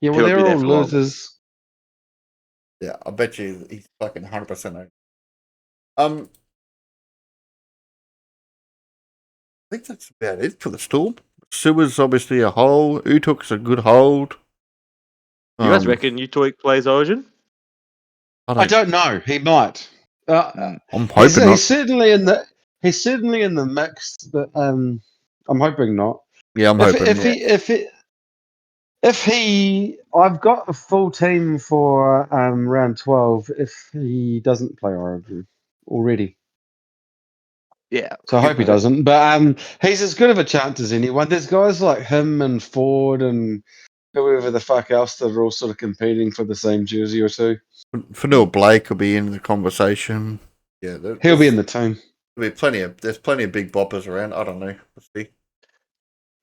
Yeah, well, they're all losers. Yeah, I bet you he's fucking 100% owned. I think that's about it for the Storm. Sewer's obviously a hole. Utuk's a good hold. You guys reckon Utuk plays Origin? I don't know. He might. I'm hoping not. He's certainly in the mix, but I'm hoping not. Yeah, I'm hoping. If I've got a full team for round 12. If he doesn't play Origin already. Yeah. So I hope he doesn't. But he's as good of a chance as anyone. There's guys like him and Ford and whoever the fuck else that are all sort of competing for the same jersey or two. Fanua Blake will be in the conversation. Yeah, he'll be in the team. There's plenty of big boppers around. I don't know. We'll see.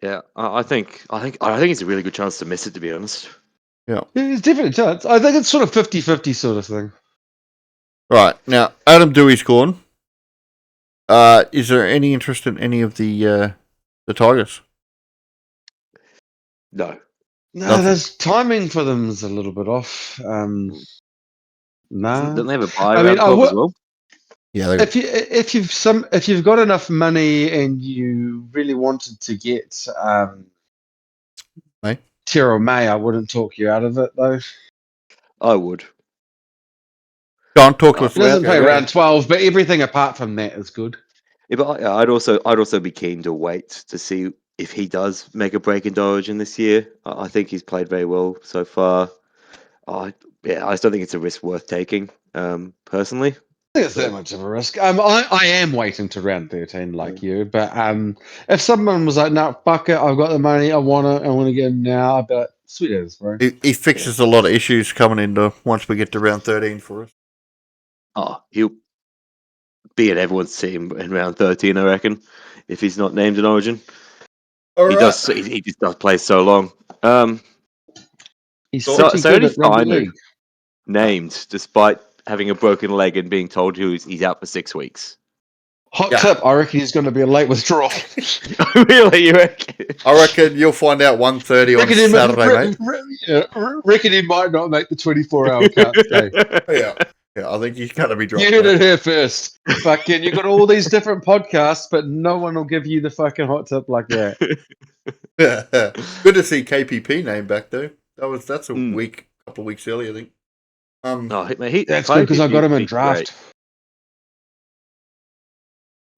Yeah, I think it's a really good chance to miss it, to be honest. Yeah. It's definitely a chance. I think it's sort of 50-50 sort of thing. Right. Now, Adam Dewey's gone. Is there any interest in any of the Tigers? No. No, there's timing for them is a little bit off. Don't they have a buy as well? Yeah. If you've got enough money and you really wanted to get Terrell May, I wouldn't talk you out of it though. I would. Don't talk to us. He doesn't play around 12, but everything apart from that is good. Yeah, but I'd also be keen to wait to see if he does make a break in Origin this year. I think he's played very well so far. I just don't think it's a risk worth taking, personally. I think it's that much of a risk. I am waiting to round 13 like you, but if someone was like, no, fuck it, I've got the money, I want to get him now, I'd be like, sweet as, bro. He fixes a lot of issues coming into once we get to round 13 for us. Oh, he'll be at everyone's team in round 13, I reckon, if he's not named in Origin. All He right. does. He just does play so long. He's So- pretty so good did at rugby Finu. league. Named despite having a broken leg and being told he's out for 6 weeks. Hot Yeah. tip, I reckon he's going to be a late withdrawal. Really, you reckon? I reckon you'll find out 1:30 on Saturday, mate. Reckon he might not make the 24-hour cut stay. Yeah. Yeah, I think he's going to be dropped. You heard mate. it here first. Fucking, you got all these different podcasts, but no one will give you the fucking hot tip like that. Good to see KPP name back though. That's a Mm. couple of weeks early, I think. No, mate, That's good because I got him in he's draft. great.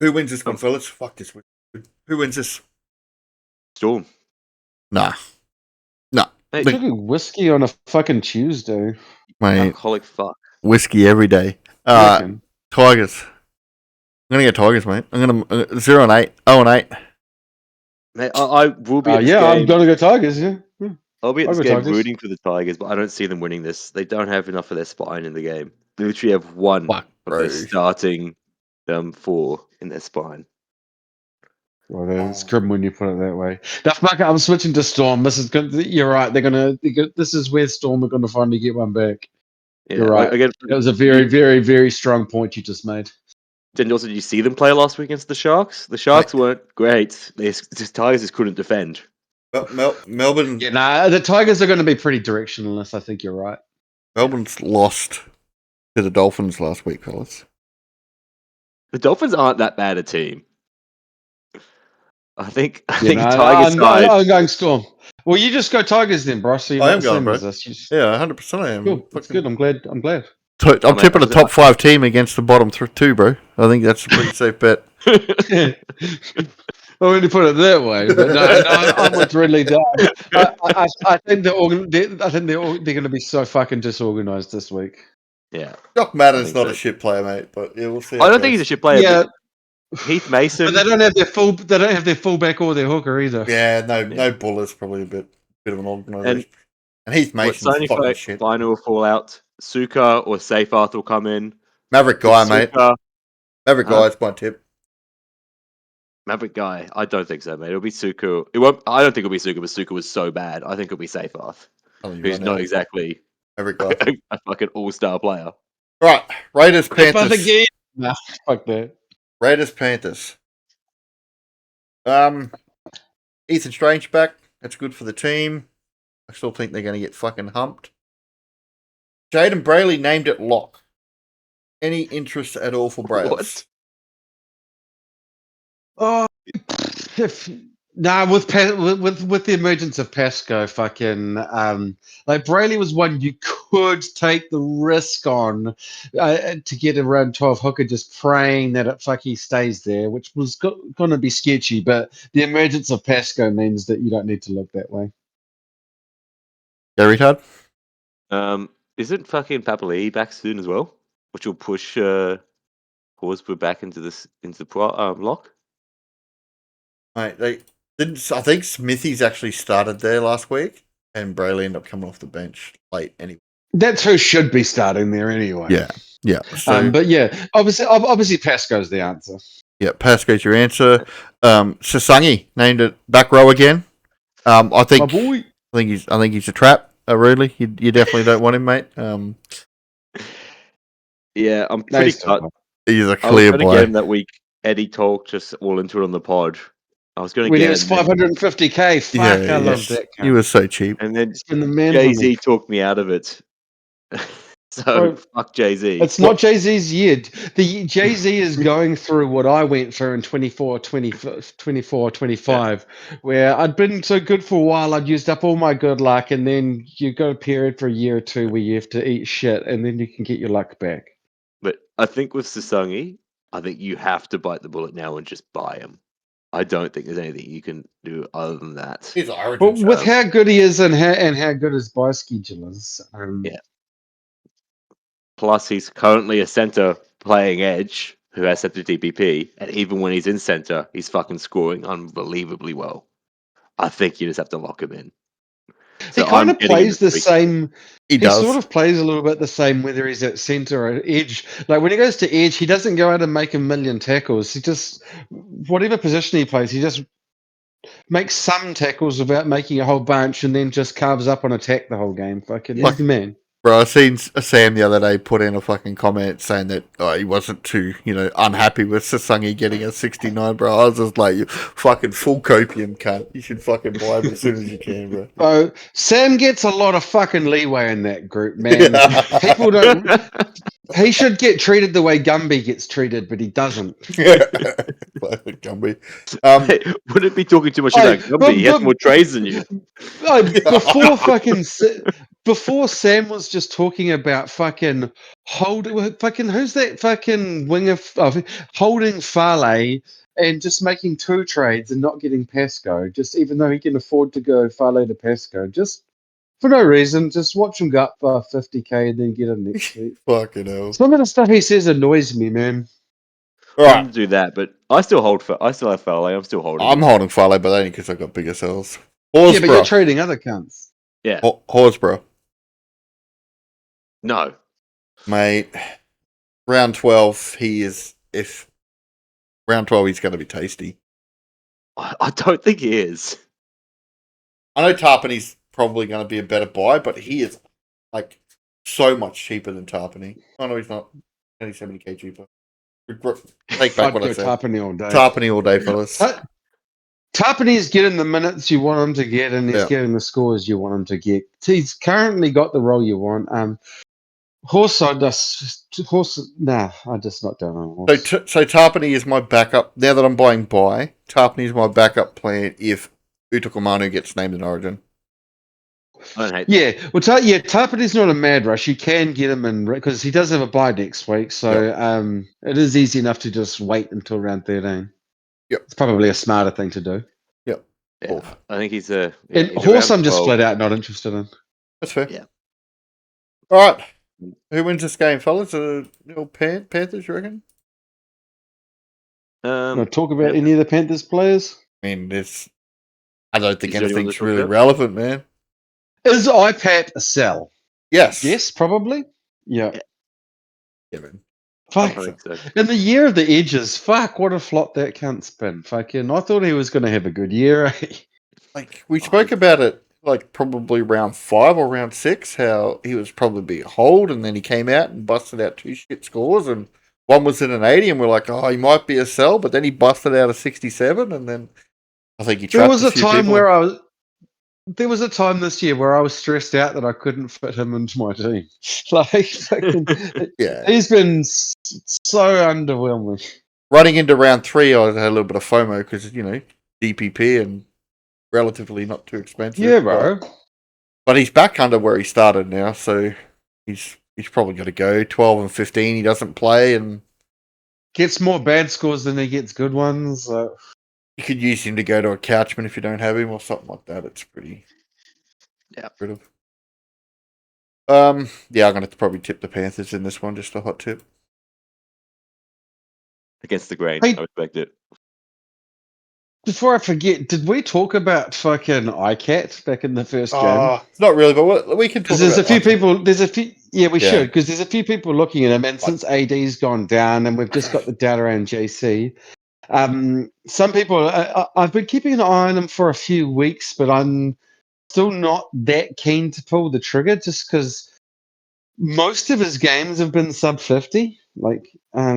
Who wins this one, fellas? Fuck this. Who wins this? Storm. Nah, Mate, Drinking whiskey on a fucking Tuesday. mate. alcoholic fuck. Whiskey every day. Reckon. Tigers. I'm gonna get Tigers, mate. I'm gonna 0-8, 0-8. Mate, I will be at this Yeah, game. I'm gonna go Tigers. Yeah. I'll be at I'll this go game Tigers. rooting for the Tigers, but I don't see them winning this. They don't have enough of their spine in the game. They literally have one Fuck, of bro. their starting 4 in their spine. Well, it's grim when you put it that way. Now, fuck it, I'm switching to Storm. This is good. You're right. This is where Storm are gonna finally get one back. Yeah, You're right. Again, That was a very, very, very strong point you just made. then also, did you see them play last week against the Sharks? The Sharks weren't great. The Tigers just couldn't defend. Melbourne. Yeah, nah, the Tigers are going to be pretty directionless. I think you're right. Melbourne's lost to the Dolphins last week, fellas. The Dolphins aren't that bad a team. I think I'm going Storm. Well, you just go Tigers then, bro. So you're I not am the going, same bro. as us. You just- Yeah, 100% I am. Cool. That's good. I'm glad. I'm mate, tipping I a was- top 5 team against the bottom 2, bro. I think that's a pretty safe bet. I wouldn't put it that way, but no, I'm with Ridley. I think they're going to be so fucking disorganized this week. Yeah, Jock Madden's think not so. a shit player, mate, but yeah, we'll see. I don't think he's a shit player. Yeah, But Heath Mason. but they don't have their fullback or their hooker either. Yeah, no Buller's probably a bit of an organisation. And Heath What, Mason's Sony fucking shit. Final will fall out. Suka or Seyfarth will come in. Maverick guy, mate. Suka, Maverick Huh? guy's my tip. Maverick guy. I don't think so, mate. It'll be Suka. It won't. I don't think it'll be Suka, but Suka was so bad. I think it'll be Seyfarth, Telling you who's right not now. exactly Maverick guy. a fucking all-star player. Right, Raiders, But Panthers. again, nah, fuck that. Raiders, Panthers. Ethan Strange back. That's good for the team. I still think they're going to get fucking humped. Jaden Brayley named it lock. Any interest at all for Brails? What? Oh, with the emergence of Pasco, fucking like Brayley was one you could take the risk on to get around 12 hooker, just praying that he stays there, which was going to be sketchy. But the emergence of Pasco means that you don't need to look that way. Gay Retard? Isn't fucking Papali'i back soon as well? Which will push Horsburgh back into the lock. Mate, they didn't. I think Smithies actually started there last week, and Brayley ended up coming off the bench late anyway. That's who should be starting there anyway. Yeah. So, But yeah, obviously Pasco's the answer. yeah, Pasco's your answer. Sasangi named it back row again. I My think boy. I think he's a trap. Really, you definitely don't want him, mate. Yeah, I'm No, pretty he's cut. top. He's a I was clear going to blow. get him that week. Eddie talked just all into it on the pod. I was going to When he get was him, 550k, fuck, Yeah, I yeah. love that. He was so cheap. and then It's been the man Jay for me. Z talked me out of it. So Bro, fuck Jay Z. It's not Jay Z's year. The Jay Z is going through what I went through in 24, 25, where I'd been so good for a while, I'd used up all my good luck, and then you go a period for a year or two where you have to eat shit, and then you can get your luck back. But I think with Sasangi, I think you have to bite the bullet now and just buy him. I don't think there's anything you can do other than that. He's an origin. But with how good he is and how good his buy schedule is, Yeah. Plus, he's currently a center playing edge who has center DPP, and even when he's in center, he's fucking scoring unbelievably well. I think you just have to lock him in. he So kind I'm of getting him plays the this week. same. He He does. sort of plays a little bit the same whether he's at center or edge. Like when he goes to edge, he doesn't go out and make a million tackles. He just, whatever position he plays, he just makes some tackles without making a whole bunch, and then just carves up on attack the whole game. Fucking, he's Like- the man. Bro, I seen Sam the other day put in a fucking comment saying that he wasn't too, unhappy with Sasungi getting a 69, bro. I was just like, you fucking full copium cunt. You should fucking buy him as soon as you can, bro. Oh, Sam gets a lot of fucking leeway in that group, man. People don't. He should get treated the way Gumby gets treated, but he doesn't. Gumby. Hey, wouldn't it be talking too much Hey, about Gumby? He has more trades than you. Before Sam was just talking about fucking who's that fucking winger holding Farley and just making 2 trades and not getting Pasco, just even though he can afford to go Farley to Pasco, just for no reason, just watch him go up 50k and then get him next week. Fucking hell. Some of the stuff he says annoys me, man. All I right. wouldn't do that, but I still have Farley. I'm still holding. I'm him. holding Farley, but only because I've got bigger cells. Yeah, but you're Horsborough. trading other cunts. Yeah. Horsborough. No. Mate, round 12, round 12, he's going to be tasty. I don't think he is. I know Tarpany's probably going to be a better buy, but he is like so much cheaper than Tarpany. Oh no, he's not. Only 70k cheaper. Take back I'd what go I said. Tarpany all day. Tarpany all day, fellas. Tarpany's getting the minutes you want him to get, and he's getting the scores you want him to get. He's currently got the role you want. I just not doing on Horse. So Tarpany is my backup. Now that I'm buying Tarpany is my backup plan if Utokumanu gets named in Origin. I don't hate. Yeah, well, Tarpany's not a mad rush. You can get him in because he does have a bye next week, so it is easy enough to just wait until round 13. Yep, it's probably a smarter thing to do. Yep, yeah, I think he's a. And he's Horse, I'm just 12. flat out not interested in. that's fair. Yeah. All right, who wins this game, fellas? The little Panthers, you reckon? Want to talk about any of the Panthers players? I mean, I don't think Is there anyone anything's to talk really about? relevant, man. Is IPAT a sell? Yes, Probably. Yeah. Yeah, man. I Fuck. think so. In the year of the edges, fuck, what a flop that cunt's been. Fucking, I thought he was going to have a good year. Like we spoke about it, like probably round 5 or round 6, how he was probably a hold, and then he came out and busted out 2 shit scores, and one was in an 80, and we're like, oh, he might be a sell, but then he busted out a 67, and then I think he There trapped was a a few time people. where there was a time this year where I was stressed out that I couldn't fit him into my team. Like, fucking, Yeah, he's been so underwhelming. running into round 3, I had a little bit of FOMO because DPP and relatively not too expensive. Yeah, bro. But he's back under where he started now, so he's probably got to go 12 and 15. He doesn't play, and Gets more bad scores than he gets good ones. you could use him to go to a Couchman if you don't have him or something like that. It's pretty. Yeah. Rid of. Yeah, I'm going to probably tip the Panthers in this one. Just a hot tip. Against the grain, Hey. I respect it. Before I forget, did we talk about fucking ICAT back in the first game? Not really, but we can talk Because there's about a few Michael. people. We Yeah. should, because there's a few people looking at him, and since AD's gone down, and we've just got the data around JC. Some people, I've been keeping an eye on him for a few weeks, but I'm still not that keen to pull the trigger, just because most of his games have been sub 50. Like, I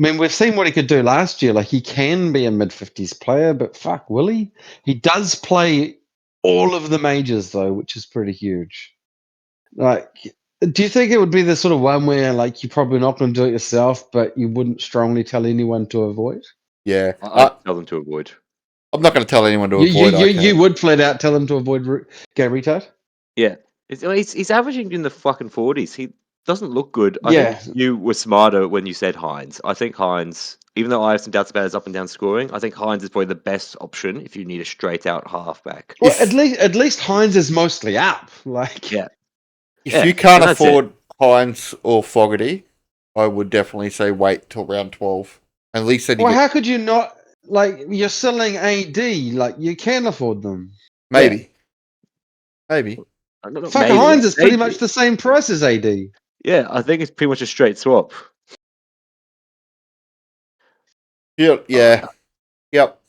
mean, we've seen what he could do last year. Like, he can be a mid 50s player, but fuck, will he? He does play all of the majors, though, which is pretty huge. Like, do you think it would be the sort of one where, like, you're probably not going to do it yourself, but you wouldn't strongly tell anyone to avoid? Yeah. I tell them to avoid. I'm not going to tell anyone to avoid You would flat out tell them to avoid Gay Retard? Yeah, he's averaging in the fucking 40s. He doesn't look good. I Yeah. think you were smarter when you said Hines. I think Hines, even though I have some doubts about his up and down scoring, I think Hines is probably the best option if you need a straight out halfback. Well, at least Hines is mostly up. Like, Yeah. If you can't and that's afford Hines or Fogarty, I would definitely say wait till round 12. At least then well, how could you not? Like, you're selling AD. Like, you can afford them. maybe. Maybe. Fucking Hines is pretty much the same price as AD. Yeah, I think it's pretty much a straight swap. Yeah. Yep.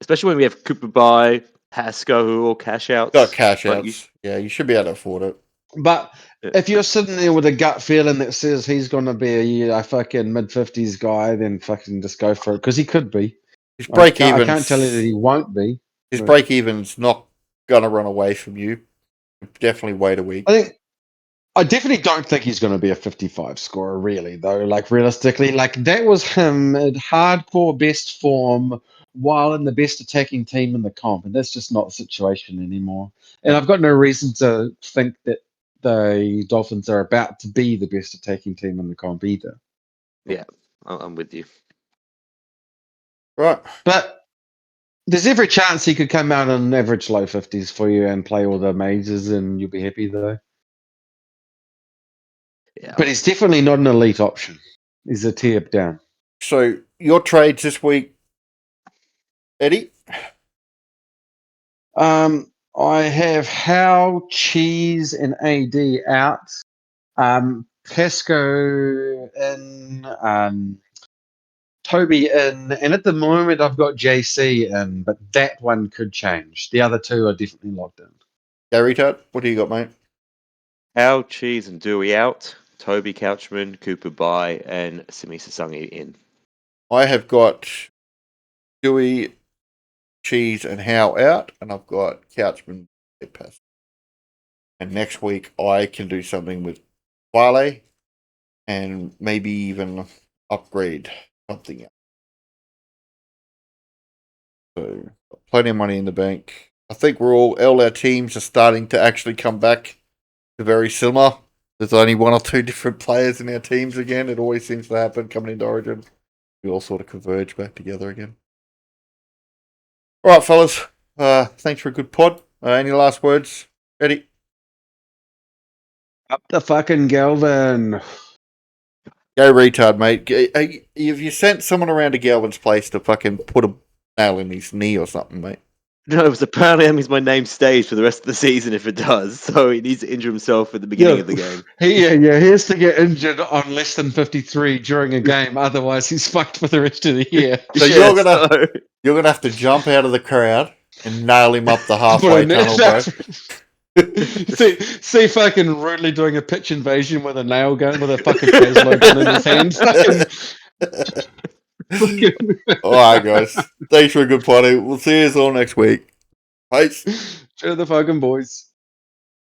Especially when we have Cooper By, Pasco, who are all cash outs. Got cash Like, outs. Yeah, you should be able to afford it. But Yeah. if you're sitting there with a gut feeling that says he's going to be a fucking mid-50s guy, then fucking just go for it, because he could be. His break I even. can't tell you that he won't be. His but- break even's not gonna run away from you. Definitely wait a week. I definitely don't think he's going to be a 55 scorer, really, though. Like, realistically, like, that was him at hardcore best form while in the best attacking team in the comp, and that's just not the situation anymore. And I've got no reason to think that the Dolphins are about to be the best attacking team in the comp either. Yeah, I'm with you. Right. But there's every chance he could come out on average low 50s for you and play all the majors, and you'll be happy, though. Yeah. But he's definitely not an elite option. He's a tier down. So your trades this week, Eddie? I have Howe, Cheese, and AD out. Pesco in, Toby in, and at the moment I've got JC in, but that one could change. The other two are definitely locked in. Gay Retard, what do you got, mate? Al, Cheese, and Dewey out. Toby Couchman, Cooper By, and Simi Sasangi in. I have got Dewey, Cheese, and Howe out, and I've got Couchman pass. And next week I can do something with Wale and maybe even upgrade something else. So plenty of money in the bank. I think all our teams are starting to actually come back to very similar. There's only one or two different players in our teams again. It always seems to happen coming into Origin. We all sort of converge back together again. All right, fellas. Thanks for a good pod. Any last words, Eddie? Up the fucking Galvin. Go retard, mate. Have you sent someone around to Galvin's place to fucking put a nail in his knee or something, mate? No, it was apparently that means my name stays for the rest of the season if it does. So he needs to injure himself at the beginning of the game. He has to get injured on less than 53 during a game. Otherwise, he's fucked for the rest of the year. So you're gonna have to jump out of the crowd and nail him up the halfway tunnel, bro. see fucking rudely doing a pitch invasion with a nail gun with a fucking Caslo gun in his hand. All right, guys. Thanks for a good party. We'll see you all next week. Peace. Cheer the fucking boys.